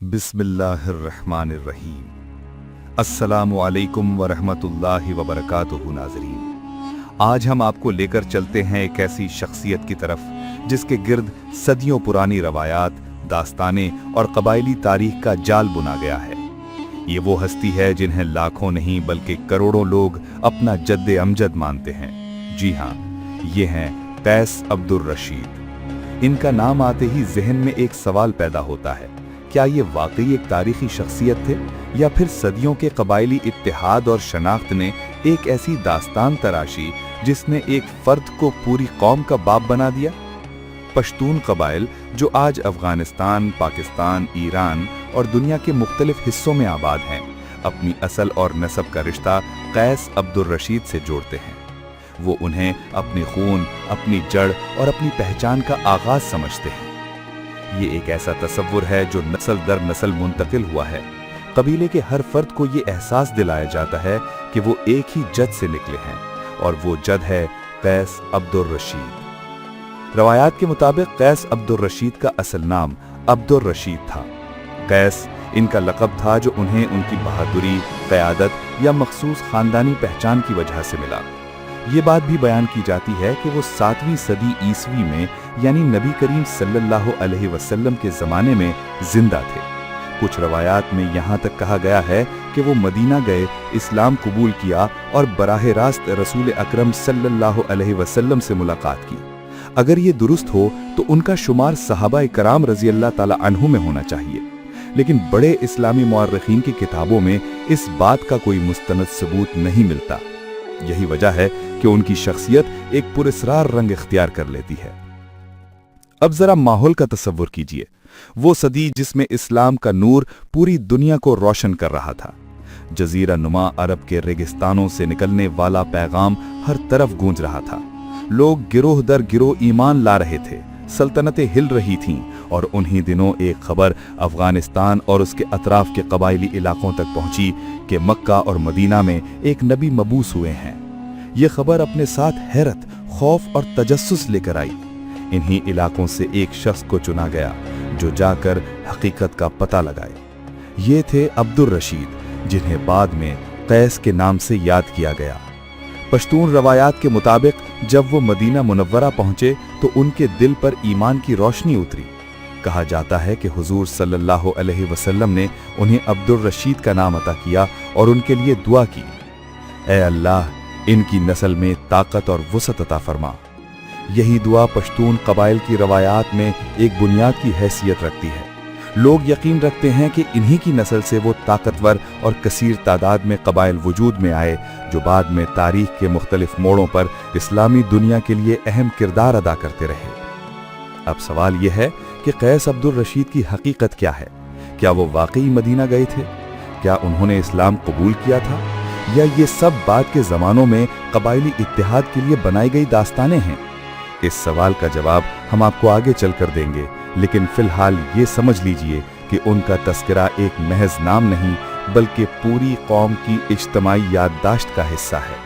बिस्मिल्लाहिर्रहमानिर्रहीम। अस्सलामु अलैकुम वरहमतुल्लाहि वबरकातुहू। नाज़रीन, आज हम आपको लेकर चलते हैं एक ऐसी शख्सियत की तरफ जिसके गिर्द सदियों पुरानी रवायात, दास्तानें और कबायली तारीख का जाल बुना गया है। ये वो हस्ती है जिन्हें लाखों नहीं बल्कि करोड़ों लोग अपना जद्दे अमजद मानते हैं। जी हाँ, ये हैं कैस अब्दुर रशीद। इनका नाम आते ही जहन में एक सवाल पैदा होता है, क्या ये वाकई एक तारीखी शख्सियत थे या फिर सदियों के कबायली इत्तेहाद और शनाख्त ने एक ऐसी दास्तान तराशी जिसने एक फर्द को पूरी कौम का बाप बना दिया। पश्तून कबाइल जो आज अफगानिस्तान, पाकिस्तान, ईरान और दुनिया के मुख्तलिफ हिस्सों में आबाद हैं, अपनी असल और नस्ब का रिश्ता कैस अब्दुर रशीद से जोड़ते हैं। वो उन्हें अपने खून, अपनी जड़ और अपनी पहचान का आगाज समझते हैं। ये एक ऐसा तसव्वुर है जो नस्ल दर नस्ल मुंतकिल हुआ है। कबीले के हर फर्द को ये एहसास दिलाया जाता है कि वो एक ही जद से निकले हैं और वो जद है कैस अब्दुर रशीद। रवायात के मुताबिक कैस अब्दुर रशीद का असल नाम अब्दुर रशीद था। कैस इनका लक़ब था जो उन्हें उनकी बहादुरी, क़यादत या मखसूस ख़ानदानी पहचान की वजह से मिला। ये बात भी बयान की जाती है कि वो 7वीं सदी ईसवी में यानी नबी करीम सल्लल्लाहु अलैहि वसल्लम के ज़माने में जिंदा थे। कुछ रवायात में यहाँ तक कहा गया है कि वो मदीना गए, इस्लाम कबूल किया और बराह रास्त रसूल अकरम सल्लल्लाहु अलैहि वसल्लम से मुलाकात की। अगर ये दुरुस्त हो तो उनका शुमार सहाबा कराम रज़ी अल्लाह ताला अन्हु में होना चाहिए, लेकिन बड़े इस्लामी मुअर्रिखीन की किताबों में इस बात का कोई मुस्तनद सबूत नहीं मिलता। यही वजह है कि उनकी शख्सियत एक पुरस्रार रंग इख्तियार कर लेती है। अब जरा माहौल का तसव्वुर कीजिए, वो सदी जिसमें इस्लाम का नूर पूरी दुनिया को रोशन कर रहा था। जजीरा नुमा अरब के रेगिस्तानों से निकलने वाला पैगाम हर तरफ गूंज रहा था। लोग गिरोह दर गिरोह ईमान ला रहे थे, सल्तनतें हिल रही थीं और उन्हीं दिनों एक खबर अफगानिस्तान और उसके अतराफ के कबायली इलाकों तक पहुंची कि मक्का और मदीना में एक नबी मबूस हुए हैं। ये खबर अपने साथ हैरत, खौफ और तजस्सुस लेकर आई। इन्हीं इलाकों से एक शख्स को चुना गया जो जाकर हकीकत का पता लगाए। ये थे अब्दुर रशीद, जिन्हें बाद में कैस के नाम से याद किया गया। पश्तून रवायात के मुताबिक जब वो मदीना मुनव्वरा पहुंचे तो उनके दिल पर ईमान की रोशनी उतरी। कहा जाता है कि हुजूर सल्लल्लाहु अलैहि वसल्लम ने उन्हें अब्दुर रशीद का नाम अता किया और उनके लिए दुआ की, ऐ अल्लाह, इनकी नस्ल में ताकत और वुसअत अता फरमा। यही दुआ पश्तून कबाइल की रवायात में एक बुनियाद की हैसियत रखती है। लोग यकीन रखते हैं कि इन्हीं की नस्ल से वो ताकतवर और कसीर तादाद में कबाइल वजूद में आए जो बाद में तारीख के मुख्तलिफ मोड़ों पर इस्लामी दुनिया के लिए अहम किरदार अदा करते रहे। अब सवाल यह है कि कैस अब्दुर रशीद की हकीकत क्या है? क्या वो वाकई मदीना गए थे? क्या उन्होंने इस्लाम कबूल किया था? या ये सब बाद के ज़मानों में कबायली इत्तेहाद के लिए बनाई गई दास्तानें हैं? इस सवाल का जवाब हम आपको आगे चलकर देंगे, लेकिन फिलहाल ये समझ लीजिए कि उनका तस्करा एक महज नाम नहीं बल्कि पूरी कौम की इज्तमाई याददाश्त का हिस्सा है।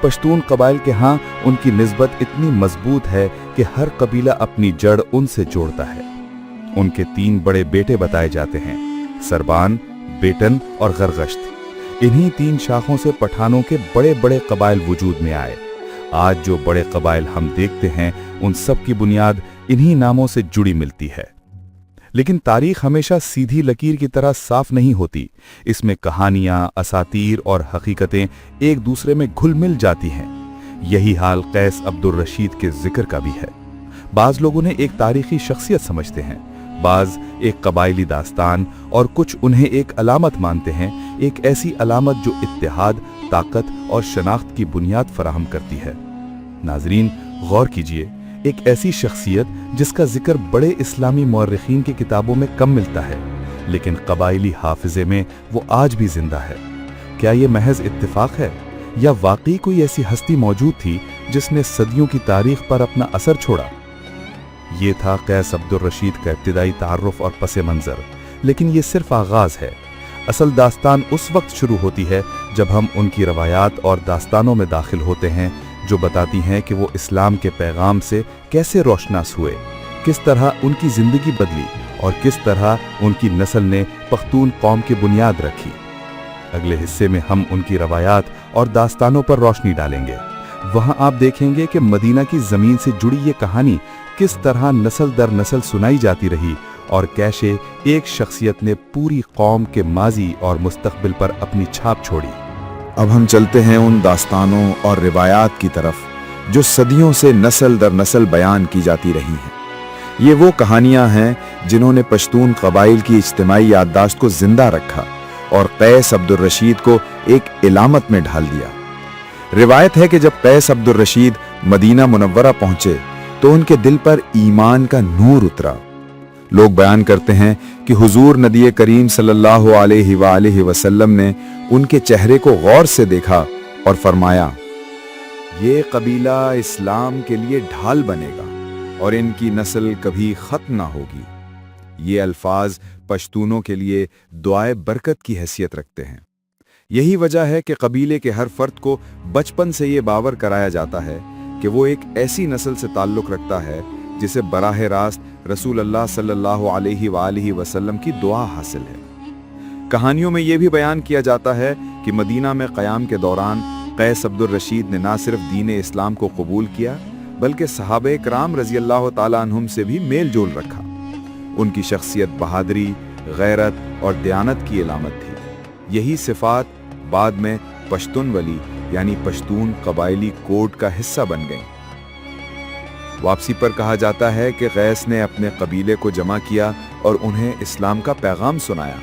पश्तून कबाइल के यहाँ उनकी निस्बत इतनी मजबूत है कि हर कबीला अपनी जड़ उनसे जोड़ता है। उनके 3 बड़े बेटे बताए जाते हैं, सरबान, बेटन और गरगश्त। इन्हीं 3 शाखों से पठानों के बड़े बड़े कबाइल वजूद में आए। आज जो बड़े कबाइल हम देखते हैं उन सब की बुनियाद इन्हीं नामों से जुड़ी मिलती है। लेकिन तारीख हमेशा सीधी लकीर की तरह साफ नहीं होती। इसमें कहानियां, असातीर और हकीकतें एक दूसरे में घुल मिल जाती हैं। यही हाल कैस अब्दुर रशीद के जिक्र का भी है। बाज लोग उन्हें एक तारीखी शख्सियत समझते हैं, बाज एक कबायली दास्तान और कुछ उन्हें एक अलामत मानते हैं, एक ऐसी अलामत जो इत्तेहाद, ताकत और शनाख्त की बुनियाद फराहम करती है। नाजरीन, गौर कीजिए, एक ऐसी शख्सियत जिसका जिक्र बड़े इस्लामी मुअर्रिखीन की किताबों में कम मिलता है, लेकिन कबायली हाफिजे में वो आज भी जिंदा है। क्या ये महज इत्तिफाक है या वाकई कोई ऐसी हस्ती मौजूद थी जिसने सदियों की तारीख पर अपना असर छोड़ा? ये था कैस अब्दुर रशीद का इब्तिदाई तारुफ और पस मंजर, लेकिन ये सिर्फ आगाज है। असल दास्तान उस वक्त शुरू होती है जब हम उनकी रवायात और दास्तानों में दाखिल होते हैं जो बताती हैं कि वो इस्लाम के पैगाम से कैसे रोशनास हुए, किस तरह उनकी जिंदगी बदली और किस तरह उनकी नस्ल ने पख्तून कौम की बुनियाद रखी। अगले हिस्से में हम उनकी रवायात और दास्तानों पर रोशनी डालेंगे। वहां आप देखेंगे कि मदीना की जमीन से जुड़ी ये कहानी किस तरह नस्ल दर नस्ल सुनाई जाती रही और कैसे एक शख्सियत ने पूरी कौम के माजी और मुस्तकबिल पर अपनी छाप छोड़ी। अब हम चलते हैं उन दास्तानों और रिवायात की तरफ जो सदियों से नस्ल दर नस्ल बयान की जाती रही हैं। ये वो कहानियां हैं जिन्होंने पश्तून कबाइल की इज्तिमाई याददाश्त को जिंदा रखा और कैस अब्दुल रशीद को एक इलामत में ढाल दिया। रिवायत है कि जब कैस अब्दुल रशीद मदीना मुनव्वरा पहुंचे तो उनके दिल पर ईमान का नूर उतरा। लोग बयान करते हैं कि हुजूर नबी करीम सल्लल्लाहु अलैहि वसल्लम ने उनके चेहरे को गौर से देखा और फरमाया, ये कबीला इस्लाम के लिए ढाल बनेगा और इनकी नस्ल कभी खत्म ना होगी। ये अल्फाज पश्तूनों के लिए दुआए बरकत की हैसियत रखते हैं। यही वजह है कि कबीले के हर फर्द को बचपन से ये बावर कराया जाता है कि वो एक ऐसी नस्ल से ताल्लुक रखता है जिसे बराह रास्त रसूल अल्लाह सल्लल्लाहु अलैहि वसल्लम की दुआ हासिल है। कहानियों में यह भी बयान किया जाता है कि मदीना में क़याम के दौरान कैस अब्दुल रशीद ने ना सिर्फ दीन इस्लाम को कबूल किया बल्कि सहाबे कराम रज़ी अल्लाह ताला अन्हुम से भी मेल जोल रखा। उनकी शख्सियत बहादुरी, गैरत और दयानत की इलामत थी। यही सिफात बाद में पश्तून वली यानी पश्तून कबायली कोड का हिस्सा बन गई। वापसी पर कहा जाता है कि गैस ने अपने कबीले को जमा किया और उन्हें इस्लाम का पैगाम सुनाया।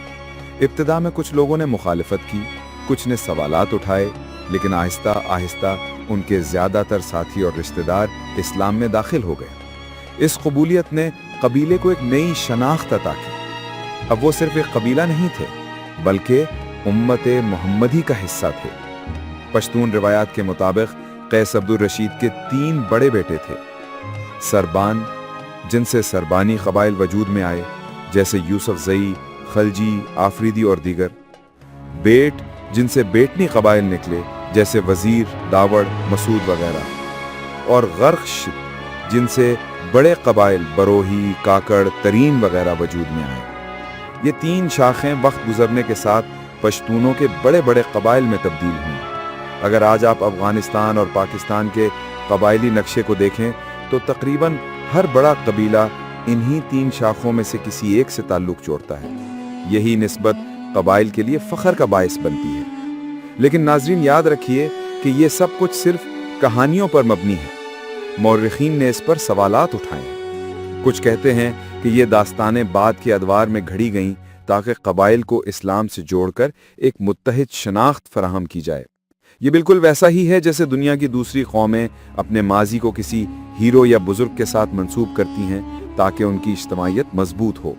इब्तिदा में कुछ लोगों ने मुखालिफत की, कुछ ने सवालात उठाए, लेकिन आहिस्ता आहिस्ता उनके ज़्यादातर साथी और रिश्तेदार इस्लाम में दाखिल हो गए। इस कबूलियत ने कबीले को एक नई शनाख्त अता की। अब वो सिर्फ एक कबीला नहीं थे बल्कि उम्मत मोहम्मदी का हिस्सा थे। पश्तून रिवायात के मुताबिक कैस अब्दुल रशीद के 3 बड़े बेटे थे। सरबान, जिनसे सरबानी कबाइल वजूद में आए जैसे यूसुफ जई, खलजी, आफरीदी और दीगर। बेट, जिनसे बेटनी कबाइल निकले जैसे वजीर, दावड़, मसूद वगैरह। और गर्श, जिनसे बड़े कबाइल बरोही, काकड़, तरीन वगैरह वजूद में आए। ये 3 शाखें वक्त गुजरने के साथ पश्तूनों के बड़े बड़े कबाइल में तब्दील हुई। अगर आज आप अफगानिस्तान और पाकिस्तान के कबायली नक्शे को देखें तो तकरीबन हर बड़ा कबीला इन्हीं 3 शाखों में से किसी एक से ताल्लुक जोड़ता है। यही निस्बत कबाइल के लिए फ़ख्र का बायस बनती है। लेकिन नाज़रीन याद रखिए कि ये सब कुछ सिर्फ कहानियों पर मबनी है। मौर्रिखीन ने इस पर सवालात उठाए हैं। कुछ कहते हैं कि ये दास्तानें बाद के अदवार में घड़ी गईं ताकि कबाइल को इस्लाम से जोड़कर एक मुत्तहिद शनाख्त फराहम की जाए। ये बिल्कुल वैसा ही है जैसे दुनिया की दूसरी कौमें अपने माजी को किसी हीरो या बुजुर्ग के साथ मंसूब करती हैं ताकि उनकी इज्तिमाइयत मजबूत हो।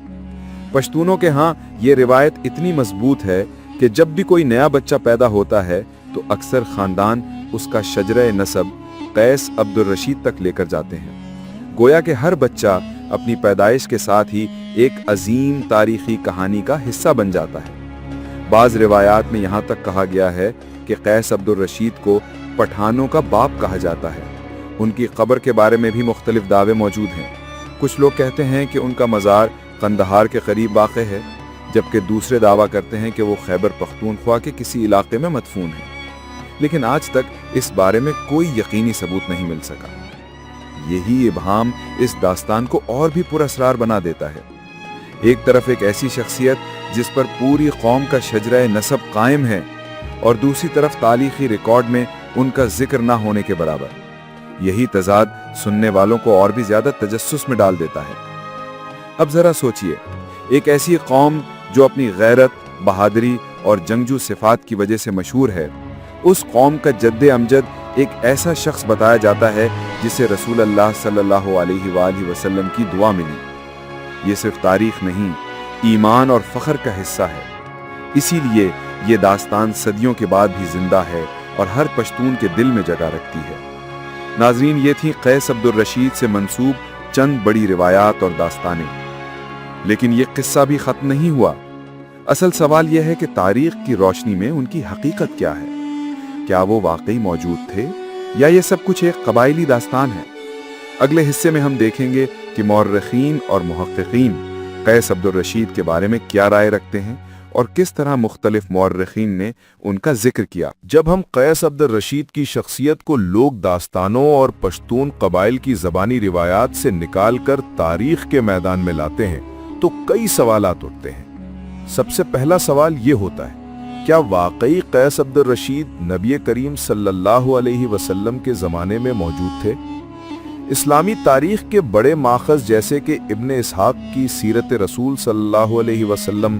पश्तूनों के यहाँ ये रिवायत इतनी मजबूत है कि जब भी कोई नया बच्चा पैदा होता है तो अक्सर ख़ानदान उसका शजरे नसब कैस अब्दुल रशीद तक लेकर जाते हैं। गोया कि हर बच्चा अपनी पैदाइश के साथ ही एक अजीम तारीखी कहानी का हिस्सा बन जाता है। बाज़ रिवायात में यहाँ तक कहा गया है कि कैस अब्दुल रशीद को पठानों का बाप कहा जाता है। उनकी कब्र के बारे में भी मुख्तलिफ दावे मौजूद हैं। कुछ लोग कहते हैं कि उनका मज़ार कंदहार के करीब वाक़ है, जबकि दूसरे दावा करते हैं कि वो खैबर पख्तूनख्वा के किसी इलाके में मदफून है। लेकिन आज तक इस बारे में कोई यकीनी सबूत नहीं मिल सका। यही इबहाम इस दास्तान को और भी पुरअसरार बना देता है। एक तरफ एक ऐसी शख्सियत जिस पर पूरी कौम का शजरा नसब कायम है और दूसरी तरफ तारीखी रिकॉर्ड में उनका जिक्र ना होने के बराबर। यही तजाद सुनने वालों को और भी ज्यादा तजस्सुस में डाल देता है। अब जरा सोचिए, एक ऐसी कौम जो अपनी गैरत, बहादुरी और जंगजू सिफात की वजह से मशहूर है, उस कौम का जद्दे अमजद एक ऐसा शख्स बताया जाता है जिसे रसूल अल्लाह सल्लल्लाहु अलैहि वसल्लम की दुआ मिली। ये सिर्फ तारीख नहीं, ईमान और फख्र का हिस्सा है। इसीलिए ये दास्तान सदियों के बाद भी जिंदा है और हर पश्तून के दिल में जगह रखती है। नाजरीन, ये थी कैस अब्दुल रशीद से मंसूब चंद बड़ी रिवायात और दास्तानें। लेकिन ये किस्सा भी खत्म नहीं हुआ। असल सवाल यह है कि तारीख की रोशनी में उनकी हकीकत क्या है? क्या वो वाकई मौजूद थे या ये सब कुछ एक कबायली दास्तान है? अगले हिस्से में हम देखेंगे कि मौर्रिखीन और मुहक्किकीन कैस अब्दुल रशीद के बारे में क्या राय रखते हैं और किस तरह मुख्तलिफ मौर्रिखीन ने उनका जिक्र किया। जब हम कैस अब्दुल रशीद की शख्सियत को लोक दास्तानों और पश्तून कबाइल की ज़बानी रिवायात से निकालकर तारीख के मैदान में लाते हैं तो कई सवालात उठते हैं। सबसे पहला सवाल ये होता है, क्या वाकई कैस अब्दुल रशीद नबी करीम सल्लल्लाहु अलैहि वसल्लम के ज़माने में मौजूद थे? इस्लामी तारीख के बड़े माखज़ जैसे कि इब्न इसहाक की सीरत रसूल सल्लल्लाहु अलैहि वसल्लम,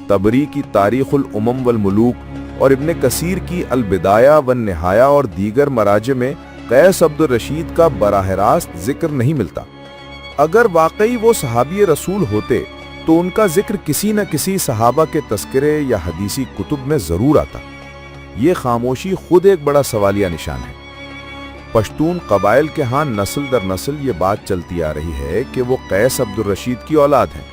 तबरी की तारीख़ुल उमम वल मुलूक और इब्न कसीर की अल बिदाया वन निहाया और दीगर मराजे में कैस अब्दुल रशीद का बराह रास्त जिक्र नहीं मिलता। अगर वाकई वो सहाबी रसूल होते तो उनका जिक्र किसी न किसी सहाबा के तस्करे या हदीसी कुतुब में ज़रूर आता। ये खामोशी खुद एक बड़ा सवालिया निशान है। पश्तून कबाइल के यहाँ नस्ल दर नस्ल ये बात चलती आ रही है कि वो कैस अब्दुल रशीद की औलाद हैं।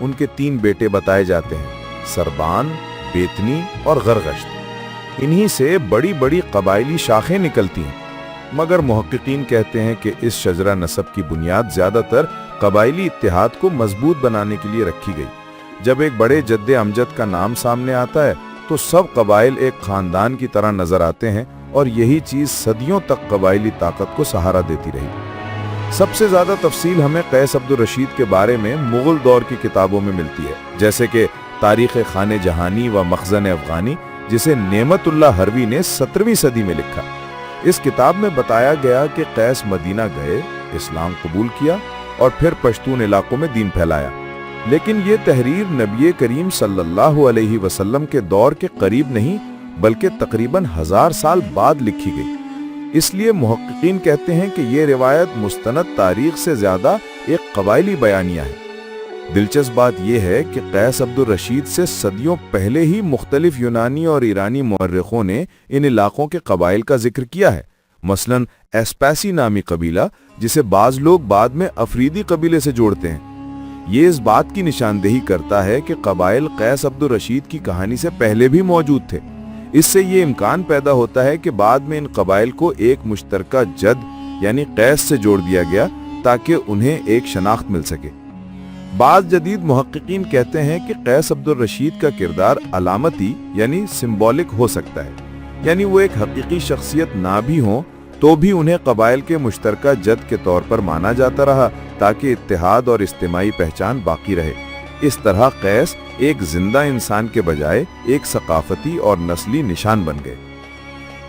उनके 3 बेटे बताए जाते हैं, सरबान, बेतनी और गरगश्त। इन्हीं से बड़ी बड़ी कबाइली शाखें निकलती हैं, मगर मुहक्किकीन कहते हैं कि इस शजरा नसब की बुनियाद ज़्यादातर कबाइली इत्तिहाद को मजबूत बनाने के लिए रखी गई। जब एक बड़े जद्दे अमजद का नाम सामने आता है तो सब कबाइल एक खानदान की तरह नजर आते हैं और यही चीज़ सदियों तक कबाइली ताकत को सहारा देती रही। सबसे ज़्यादा तफसील हमें कैस अब्दुल रशीद के बारे में मुगल दौर की किताबों में मिलती है, जैसे कि तारीख़ खाने जहानी व मखज़न अफ़गानी, जिसे नेमतुल्लाह हरवी ने 17वीं सदी में लिखा। इस किताब में बताया गया कि कैस मदीना गए, इस्लाम कबूल किया और फिर पश्तून इलाकों में दीन फैलाया। लेकिन ये तहरीर नबी करीम सल्लल्लाहु अलैहि वसल्लम के दौर के करीब नहीं बल्कि तकरीबन 1000 साल बाद लिखी गई। इसलिए मुहक्किकीन कहते हैं कि ये रिवायत मुस्तनद तारीख से ज़्यादा एक कबाइली बयानिया है। दिलचस्प बात यह है कि कैस अब्दुल रशीद से सदियों पहले ही मुख्तलिफ यूनानी और ईरानी मौर्रिखों ने इन इलाकों के कबाइल का जिक्र किया है। मसलन एस्पैसी नामी कबीला, जिसे बाज लोग बाद में अफरीदी कबीले से जोड़ते हैं, ये इस बात की निशानदेही करता है कि कबाइल कैस अब्दुल रशीद की कहानी से पहले भी मौजूद थे। इससे ये इम्कान पैदा होता है कि बाद में इन कबाइल को एक मुश्तरका जद यानी कैस से जोड़ दिया गया ताकि उन्हें एक शनाख्त मिल सके। बाज़ जदीद मुहक्किकीन कहते हैं कि कैस अब्दुल रशीद का किरदार अलामती यानी सिंबॉलिक हो सकता है, यानी वो एक हकीकी शख्सियत ना भी हो तो भी उन्हें कबाइल के मुश्तरका जद के तौर पर माना जाता रहा ताकि इत्तेहाद और इज्तिमाई पहचान बाकी रहे। इस तरह कैस एक जिंदा इंसान के बजाय एक सकाफती और नस्ली निशान बन गए।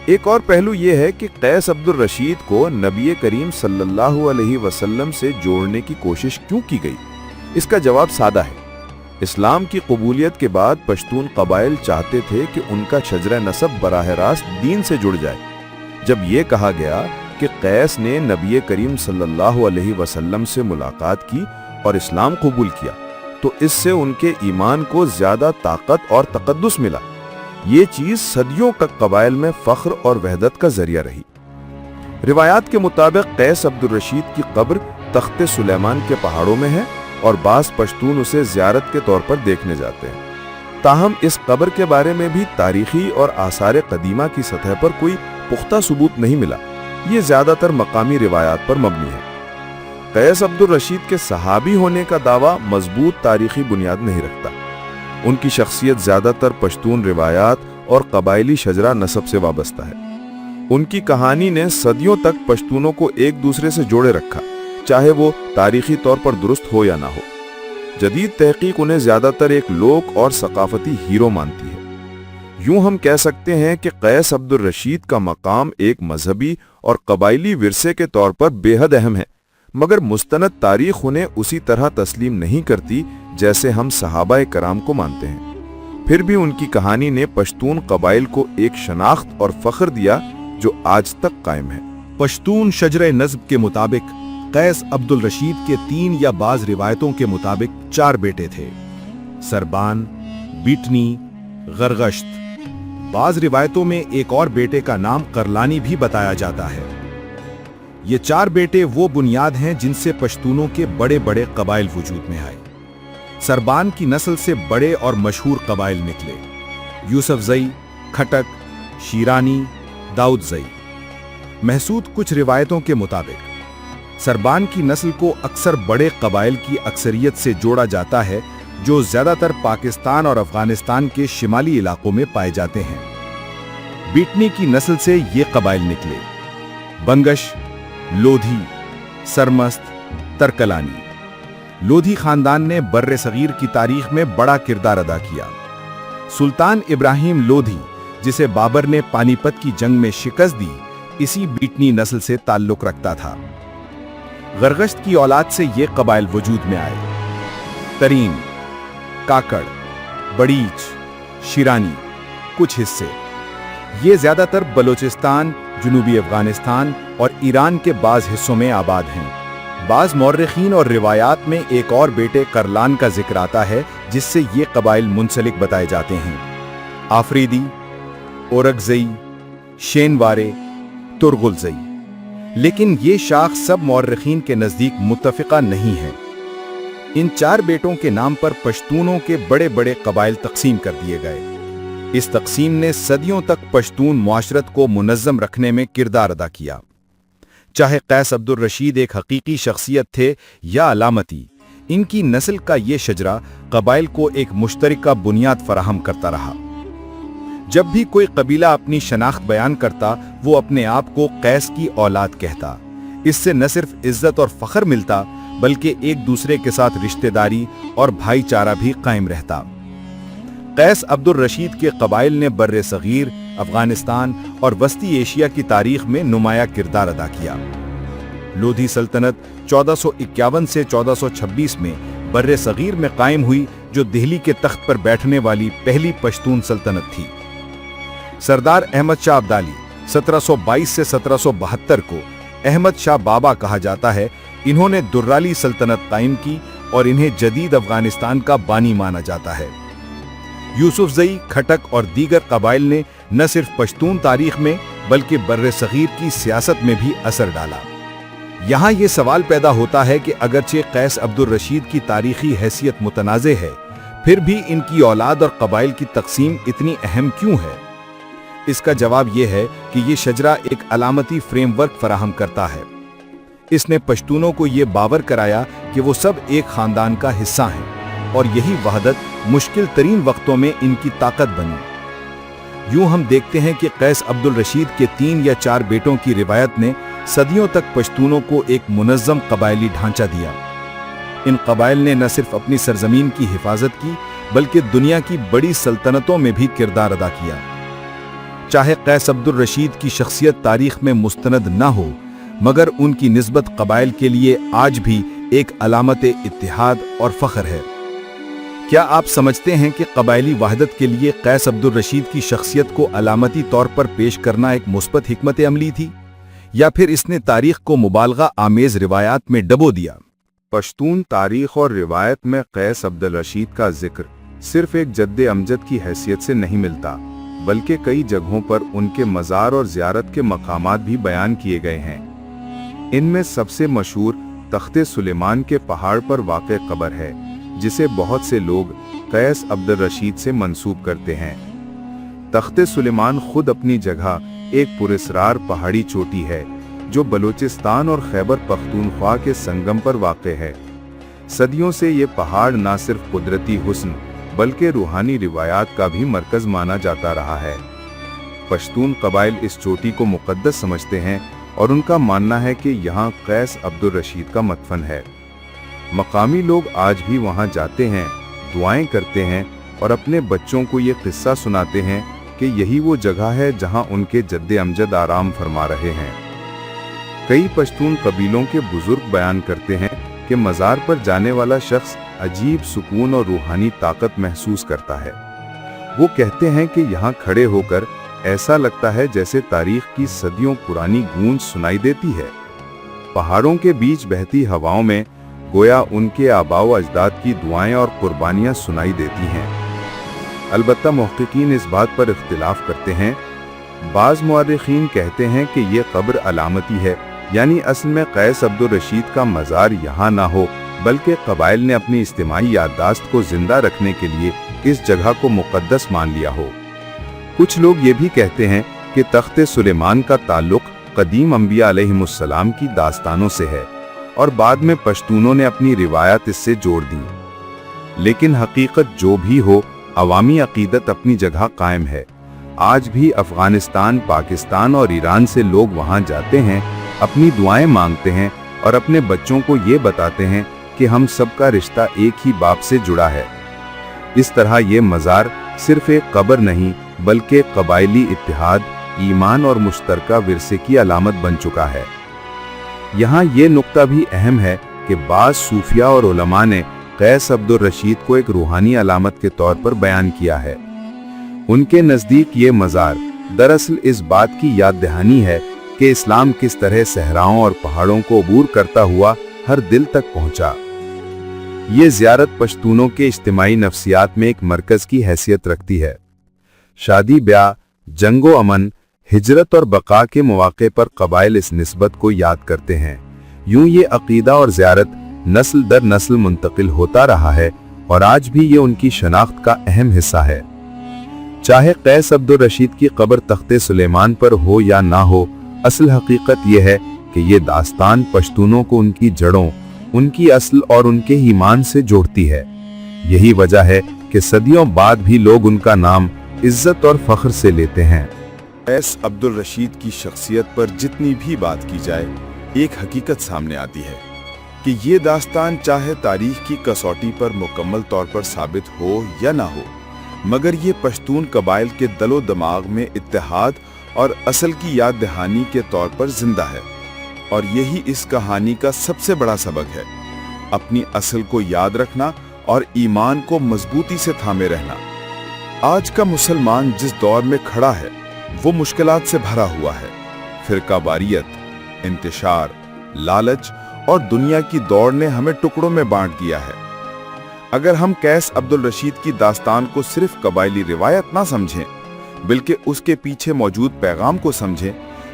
एक और पहलू यह है कि कैस अब्दुल रशीद को नबी करीम सल्लल्लाहु अलैहि वसल्लम से जोड़ने की कोशिश क्यों की गई? इसका जवाब सादा है। इस्लाम की कबूलियत के बाद पश्तून कबाइल चाहते थे कि उनका शजरा नसब बराह रास्त दीन से जुड़ जाए। जब यह कहा गया कि कैस ने नबी करीम सल्लल्लाहु अलैहि वसल्लम से मुलाकात की और इस्लाम कबूल किया तो इससे उनके ईमान को ज्यादा ताकत और तकद्दुस मिला। ये चीज सदियों तक कबाइल में फख्र और वहदत का जरिया रही। रिवायात के मुताबिक कैस अब्दुल रशीद की कब्र तख्ते सुलेमान के पहाड़ों में है और बास पश्तून उसे ज़ियारत के तौर पर देखने जाते हैं। ताहम इस कब्र के बारे में भी तारीखी और आसार कदीमा की सतह पर कोई पुख्ता सबूत नहीं मिला। ये ज़्यादातर मकामी रिवायात पर मबनी है। कैस अब्दुल रशीद के सहाबी होने का दावा मजबूत तारीखी बुनियाद नहीं रखता। उनकी शख्सियत ज़्यादातर पश्तून रिवायात और कबाइली शजरा नसब से वाबस्ता है। उनकी कहानी ने सदियों तक पश्तूनों को एक दूसरे से जोड़े रखा, चाहे वो तारीखी तौर पर दुरुस्त हो या ना हो। जदीद तहकीक उन्हें ज्यादातर एक लोक और सकाफती हीरो मानती है। यूं हम कह सकते हैं कि कैस अब्दुल रशीद का मकाम एक मजहबी और कबाइली विरसे के तौर पर बेहद अहम है, मगर मुस्तनद तारीख उन्हें उसी तरह तस्लीम नहीं करती जैसे हम सहाबाए कराम को मानते हैं। फिर भी उनकी कहानी ने पश्तून कबाइल को एक शनाख्त और फख्र दिया जो आज तक कायम है। पश्तून शजरे नस्ब के मुताबिक कैस अब्दुल रशीद के 3 या बाज रिवायतों के मुताबिक 4 बेटे थे, सरबान, बीटनी, गरगश्त। बाज रिवायतों में एक और बेटे का नाम करलानी भी बताया जाता है। ये 4 बेटे वो बुनियाद हैं जिनसे पश्तूनों के बड़े बड़े कबाइल वजूद में आए। सरबान की नस्ल से बड़े और मशहूर कबाइल निकले, यूसुफजई, खटक, शीरानी, दाऊदजई। महसूद कुछ रिवायतों के मुताबिक सरबान की नस्ल को अक्सर बड़े कबाइल की अक्सरियत से जोड़ा जाता है जो ज़्यादातर पाकिस्तान और अफगानिस्तान के शिमाली इलाकों में पाए जाते हैं। बीटनी की नस्ल से ये कबाइल निकले: बंगश, लोधी, सरमस्त, तरकलानी। लोधी खानदान ने बर्रे सगीर की तारीख में बड़ा किरदार अदा किया। सुल्तान इब्राहिम लोधी, जिसे बाबर ने पानीपत की जंग में शिकस्त दी, इसी बीटनी नस्ल से ताल्लुक रखता था। गरगश्त की औलाद से ये कबाइल वजूद में आए: तरीन, काकड़, बड़ीच, शिरानी। कुछ हिस्से ये ज्यादातर बलोचिस्तान, जुनूबी अफगानिस्तान और ईरान के बाज हिस्सों में आबाद हैं। बाज मौर्रिखीन और रिवायात में एक और बेटे करलान का जिक्र आता है जिससे ये कबाइल मुंसलिक बताए जाते हैं: आफरीदी, ओरकजई, शेनवारे, तुरगुलजई। लेकिन ये शाख सब मौर्रिखीन के नज़दीक मुत्तफ़िक़ा नहीं है। इन 4 बेटों के नाम पर पश्तूनों के बड़े बड़े कबाइल तकसीम कर दिए गए। इस तकसीम ने सदियों तक पश्तून मुआशरत को मुनज़्ज़म रखने में किरदार अदा किया। चाहे कैस अब्दुल रशीद एक हकीकी शख्सियत थे या अलामती, इनकी नस्ल का ये शजरा कबाइल को एक मुश्तरका बुनियाद फराहम करता रहा। जब भी कोई कबीला अपनी शनाख्त बयान करता, वो अपने आप को कैस की औलाद कहता। इससे न सिर्फ इज्जत और फख्र मिलता, बल्कि एक दूसरे के साथ रिश्तेदारी और भाईचारा भी कायम रहता। कैस अब्दुल रशीद के कबाइल ने बर्रे सगीर, अफगानिस्तान और वस्ती एशिया की तारीख में नुमाया किरदार अदा किया। लोधी सल्तनत 1451 से 1426 में बर्रे सगीर में कायम हुई, जो दिल्ली के तख्त पर बैठने वाली पहली पश्तून सल्तनत थी। सरदार अहमद शाह अब्दाली 1722 से 1772 को अहमद शाह बाबा कहा जाता है। इन्होंने दुर्राली सल्तनत कायम की और इन्हें जदीद अफगानिस्तान का बानी माना जाता है। यूसुफजई, खटक और दीगर कबाइल ने न सिर्फ पश्तून तारीख में बल्कि बर्रे सगीर की सियासत में भी असर डाला। यहाँ ये सवाल पैदा होता है कि अगरचे कैस अब्दुल रशीद की तारीखी हैसियत मुतनाज़े है, फिर भी इनकी औलाद और कबाइल की तकसीम इतनी अहम क्यों है? इसका जवाब यह है कि ये शजरा एक अलामती फ्रेमवर्क फराहम करता है। इसने पश्तूनों को ये बावर कराया कि वो सब एक खानदान का हिस्सा हैं और यही वहदत मुश्किल तरीन वक्तों में इनकी ताकत बनी। यूं हम देखते हैं कि कैस अब्दुल रशीद के 3 या 4 बेटों की रिवायत ने सदियों तक पश्तूनों को एक मुनज़्ज़म कबायली ढांचा दिया। इन कबाइल ने न सिर्फ अपनी सरजमीन की हिफाजत की, बल्कि दुनिया की बड़ी सल्तनतों में भी किरदार अदा किया। चाहे कैस अब्दुल रशीद की शख्सियत तारीख में मुस्तनद ना हो, मगर उनकी निस्बत कबाइल के लिए आज भी एक अलामत इत्तिहाद और फख्र है। क्या आप समझते हैं कि कबायली वहदत के लिए कैस अब्दुल रशीद की शख्सियत को अलामती तौर पर पेश करना एक मुस्बत हिकमत अमली थी, या फिर इसने तारीख को मुबालगा आमेज रिवायात में डबो दिया? पश्तून तारीख और रिवायत में कैस अब्दुल रशीद का जिक्र सिर्फ एक जद्दे अमजद की हैसियत से नहीं मिलता, बल्कि कई जगहों पर उनके मज़ार और ज़ियारत के मकामात भी बयान किए गए हैं। इनमें सबसे मशहूर तख्ते सुलेमान के पहाड़ पर वाक़े कब्र है, जिसे बहुत से लोग कैस अब्दुल रशीद से मंसूब करते हैं। तख्ते सुलेमान खुद अपनी जगह एक पुरस्रार पहाड़ी चोटी है, जो बलूचिस्तान और खैबर पख्तूनख्वा के संगम पर वाक़े है। सदियों से ये पहाड़ न सिर्फ कुदरती हुस्न बल्कि रूहानी रिवायात का भी मरकज माना जाता रहा है। पश्तून कबाइल इस चोटी को मुक़द्दस समझते हैं और उनका मानना है कि यहाँ कैस अब्दुल रशीद का मदफन है। मकामी लोग आज भी वहाँ जाते हैं, दुआएं करते हैं और अपने बच्चों को ये किस्सा सुनाते हैं कि यही वो जगह है जहाँ उनके जद्दे अमजद आराम फरमा रहे हैं। कई पश्तून कबीलों के बुजुर्ग बयान करते हैं कि मज़ार पर जाने वाला शख्स अजीब सुकून और रूहानी ताकत महसूस करता है। वो कहते हैं कि यहाँ खड़े होकर ऐसा लगता है जैसे तारीख की सदियों पुरानी गूंज सुनाई देती है। पहाड़ों के बीच बहती हवाओं में गोया उनके आबाओ अजदाद की दुआएं और कुर्बानियां सुनाई देती हैं। अलबत्ता मुहक्किकीन इस बात पर इख्तिलाफ करते हैं। बाज़ मुअर्रिखीन कहते हैं कि ये कब्र अलामती है, यानी असल में कैस अब्दुल रशीद का मज़ार यहाँ ना हो, बल्कि कबाइल ने अपनी इज्तिमाई याददाश्त को जिंदा रखने के लिए इस जगह को मुक़द्दस मान लिया हो। कुछ लोग ये भी कहते हैं कि तख्ते सुलेमान का ताल्लुक कदीम अंबिया अलैहिमुस्सलाम की दास्तानों से है और बाद में पश्तूनों ने अपनी रिवायत इससे जोड़ दी। लेकिन हकीकत जो भी हो, अवामी अकीदत अपनी जगह कायम है। आज भी अफगानिस्तान, पाकिस्तान और ईरान से लोग वहां जाते हैं, अपनी दुआएं मांगते हैं और अपने बच्चों को ये बताते हैं कि हम सबका रिश्ता एक ही बाप से जुड़ा है। इस तरह ये मज़ार सिर्फ एक कब्र नहीं, बल्कि कबायली इत्तेहाद, ईमान और मुश्तरका विरसे की अलामत बन चुका है। यहाँ ये नुक्ता भी अहम है कि बाज़ सूफिया और उलमा ने कैस अब्दुल रशीद को एक रूहानी अलामत के तौर पर बयान किया है। उनके नज़दीक ये मज़ार दरअसल इस बात की याद दहानी है कि इस्लाम किस तरह सहराओं और पहाड़ों को अबूर करता हुआ हर दिल तक पहुंचा। ये ज़ियारत पश्तूनों के इज्तिमाई नफ्सियात में एक मरकज़ की हैसियत रखती है। शादी ब्याह, जंगो अमन, हिजरत और बका के मौके पर कबाइल इस निस्बत को याद करते हैं। यूं ये अकीदा और ज़ियारत नस्ल दर नस्ल मुंतकिल होता रहा है और आज भी ये उनकी शनाख्त का अहम हिस्सा है। चाहे कैस अब्दुल रशीद की कब्र तख्ते सुलेमान पर हो या ना हो, असल हकीकत यह है कि ये दास्तान पश्तूनों को उनकी जड़ों, उनकी असल और उनके ईमान से जोड़ती है। यही वजह है कि सदियों बाद भी लोग उनका नाम इज्जत और फख्र से लेते हैं। कैस अब्दुल रशीद की शख्सियत पर जितनी भी बात की जाए, एक हकीकत सामने आती है कि ये दास्तान चाहे तारीख की कसौटी पर मुकम्मल तौर पर साबित हो या ना हो, मगर ये पश्तून कबाइल के दलो दिमाग में इत्तेहाद और असल की याद दहानी के तौर पर जिंदा है। और यही इस कहानी का सबसे बड़ा सबक है, अपनी असल को याद रखना और ईमान को मजबूती से थामे रहना। आज का मुसलमान जिस दौर में खड़ा है वो मुश्किलात से भरा हुआ है। फिरकावारियत, इंतशार, लालच और दुनिया की दौड़ ने हमें टुकड़ों में बांट दिया है। अगर हम कैस अब्दुल रशीद की दास्तान को सिर्फ कबायली रिवायत ना समझें, बल्कि उसके पीछे मौजूद पैगाम को समझें,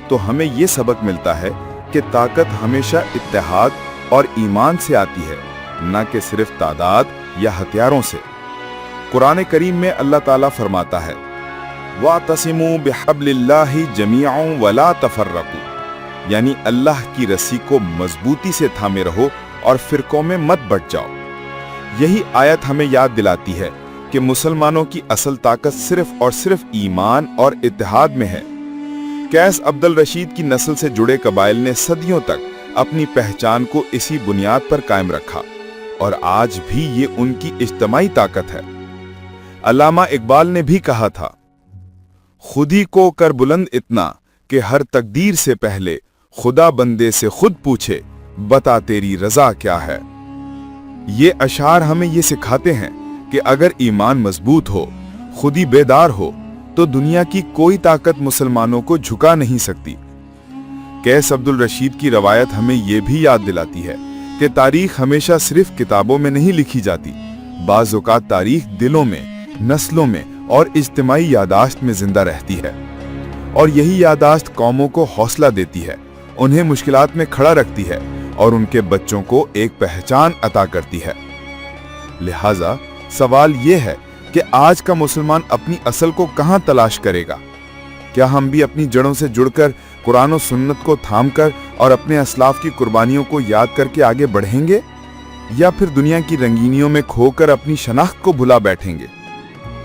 तो हमें ये सबक मिलता है कि ताकत हमेशा इत्तेहाद और ईमान से आती है, न कि सिर्फ तादाद या हथियारों से। कुरान करीम में अल्लाह ताला फरमाता है, वातसिमू बिहब्लिल्लाहि जमीअन वला तफर्रकू, यानी अल्लाह की रस्सी को मजबूती से थामे रहो और फिरकों में मत बट जाओ। यही आयत हमें याद दिलाती है कि मुसलमानों की असल ताकत सिर्फ और सिर्फ ईमान और इत्तेहाद में है। कैस अब्दुल रशीद की नस्ल से जुड़े कबाइल ने सदियों तक अपनी पहचान को इसी बुनियाद पर कायम रखा और आज भी ये उनकी इज्तिमाई ताकत है। अल्लामा इकबाल ने भी कहा था, खुदी को कर बुलंद इतना कि हर तकदीर से पहले खुदा बंदे से खुद पूछे, बता तेरी रजा क्या है। ये अशार हमें ये सिखाते हैं कि अगर ईमान मजबूत हो, खुदी बेदार हो, तो दुनिया की कोई ताकत मुसलमानों को झुका नहीं सकती। कैस अब्दुल रशीद की रवायत हमें यह भी याद दिलाती है कि तारीख हमेशा सिर्फ किताबों में नहीं लिखी जाती। बाज़ औक़ात तारीख दिलों में, नस्लों में और इज्तिमाई यादाश्त में जिंदा रहती है, और यही यादाश्त कौमों को हौसला देती है, उन्हें मुश्किलात में खड़ा रखती है और उनके बच्चों को एक पहचान अता करती है। लिहाजा सवाल यह है कि आज का मुसलमान अपनी असल को कहां तलाश करेगा? क्या हम भी अपनी जड़ों से जुड़कर कुरान और सुन्नत को थामकर और अपने असलाफ की कुर्बानियों को याद करके आगे बढ़ेंगे, या फिर दुनिया की रंगीनियों में खोकर अपनी शनाख्त को भुला बैठेंगे?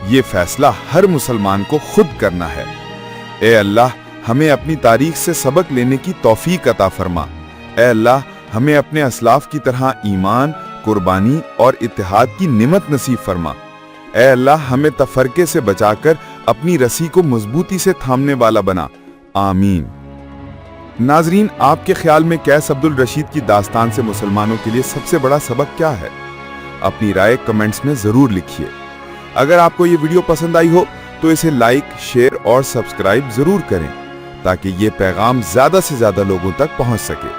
ये फैसला हर मुसलमान को खुद करना है। ए अल्लाह, हमें अपनी तारीख से सबक लेने की तौफीक अता फरमा। ए अल्लाह, हमें अपने असलाफ की तरह ईमान, कुर्बानी और इत्तेहाद की निमत नसीब फरमा। ए अल्लाह, हमें तफरके से बचाकर अपनी रस्सी को मजबूती से थामने वाला बना। आमीन। नाजरीन, आपके ख्याल में कैस अब्दुल रशीद की दास्तान से मुसलमानों के लिए सबसे बड़ा सबक क्या है? अपनी राय कमेंट्स में जरूर लिखिए। अगर आपको ये वीडियो पसंद आई हो तो इसे लाइक, शेयर और सब्सक्राइब जरूर करें ताकि ये पैगाम ज्यादा से ज्यादा लोगों तक पहुंच सके।